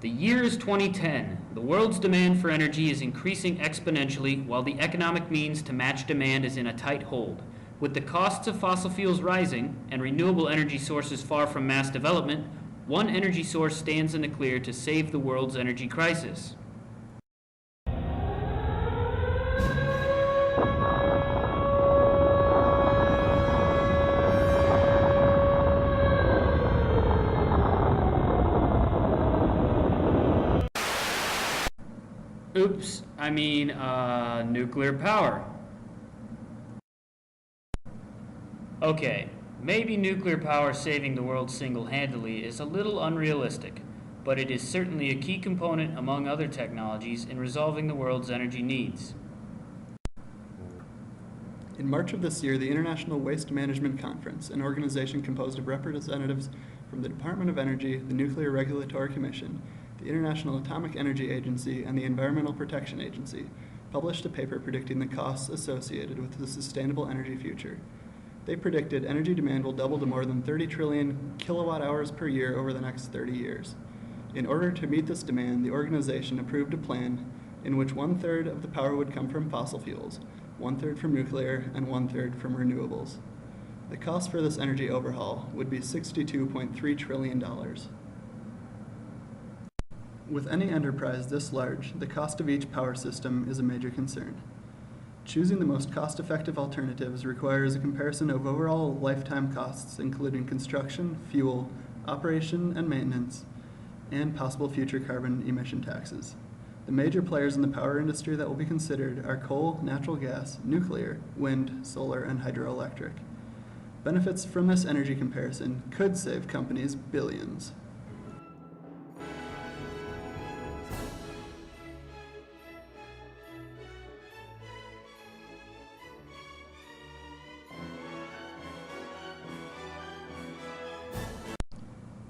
The year is 2010. The world's demand for energy is increasing exponentially while the economic means to match demand is in a tight hold. With the costs of fossil fuels rising and renewable energy sources far from mass development, one energy source stands in the clear to save the world's energy crisis. Nuclear power. Okay, maybe nuclear power saving the world single-handedly is a little unrealistic, but it is certainly a key component among other technologies in resolving the world's energy needs. In March of this year, the International Waste Management Conference, an organization composed of representatives from the Department of Energy, the Nuclear Regulatory Commission, the International Atomic Energy Agency, and the Environmental Protection Agency, published a paper predicting the costs associated with the sustainable energy future. They predicted energy demand will double to more than 30 trillion kilowatt hours per year over the next 30 years. In order to meet this demand, the organization approved a plan in which 1/3 of the power would come from fossil fuels, 1/3 from nuclear, and 1/3 from renewables. The cost for this energy overhaul would be $62.3 trillion. With any enterprise this large, the cost of each power system is a major concern. Choosing the most cost-effective alternatives requires a comparison of overall lifetime costs, including construction, fuel, operation and maintenance, and possible future carbon emission taxes. The major players in the power industry that will be considered are coal, natural gas, nuclear, wind, solar, and hydroelectric. Benefits from this energy comparison could save companies billions.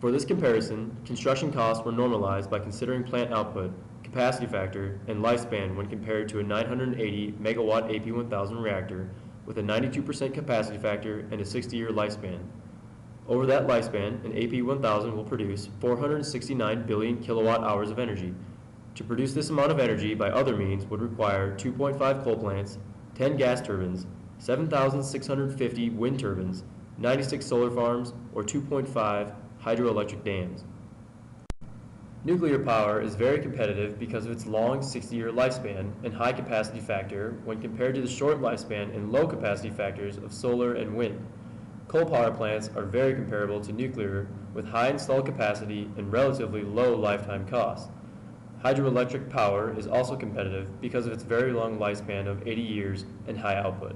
For this comparison, construction costs were normalized by considering plant output, capacity factor, and lifespan when compared to a 980 megawatt AP1000 reactor with a 92% capacity factor and a 60-year lifespan. Over that lifespan, an AP1000 will produce 469 billion kilowatt hours of energy. To produce this amount of energy by other means would require 2.5 coal plants, 10 gas turbines, 7,650 wind turbines, 96 solar farms, or 2.5 hydroelectric dams. Nuclear power is very competitive because of its long 60-year lifespan and high capacity factor when compared to the short lifespan and low capacity factors of solar and wind. Coal power plants are very comparable to nuclear with high installed capacity and relatively low lifetime cost. Hydroelectric power is also competitive because of its very long lifespan of 80 years and high output.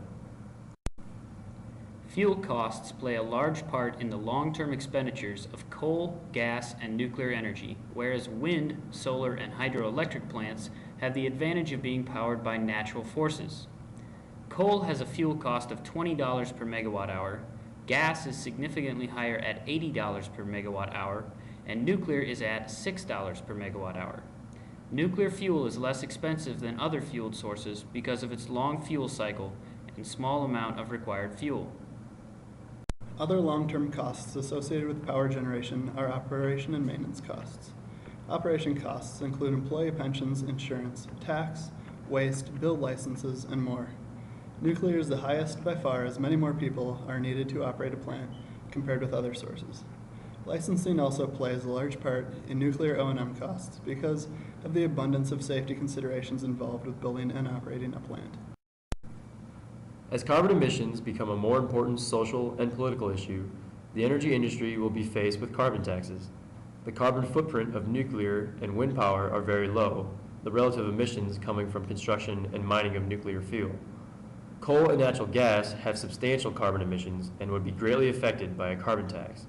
Fuel costs play a large part in the long-term expenditures of coal, gas, and nuclear energy, whereas wind, solar, and hydroelectric plants have the advantage of being powered by natural forces. Coal has a fuel cost of $20 per megawatt hour, gas is significantly higher at $80 per megawatt hour, and nuclear is at $6 per megawatt hour. Nuclear fuel is less expensive than other fueled sources because of its long fuel cycle and small amount of required fuel. Other long-term costs associated with power generation are operation and maintenance costs. Operation costs include employee pensions, insurance, tax, waste, build licenses, and more. Nuclear is the highest by far as many more people are needed to operate a plant compared with other sources. Licensing also plays a large part in nuclear O&M costs because of the abundance of safety considerations involved with building and operating a plant. As carbon emissions become a more important social and political issue, the energy industry will be faced with carbon taxes. The carbon footprint of nuclear and wind power are very low, the relative emissions coming from construction and mining of nuclear fuel. Coal and natural gas have substantial carbon emissions and would be greatly affected by a carbon tax.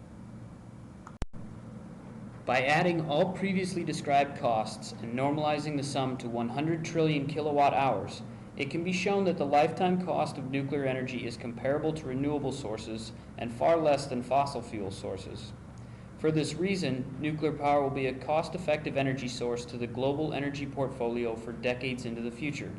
By adding all previously described costs and normalizing the sum to 100 trillion kilowatt hours, it can be shown that the lifetime cost of nuclear energy is comparable to renewable sources and far less than fossil fuel sources. For this reason, nuclear power will be a cost-effective energy source to the global energy portfolio for decades into the future.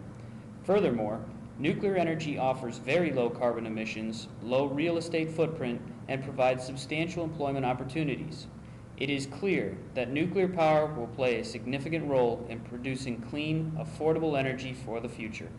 Furthermore, nuclear energy offers very low carbon emissions, low real estate footprint, and provides substantial employment opportunities. It is clear that nuclear power will play a significant role in producing clean, affordable energy for the future.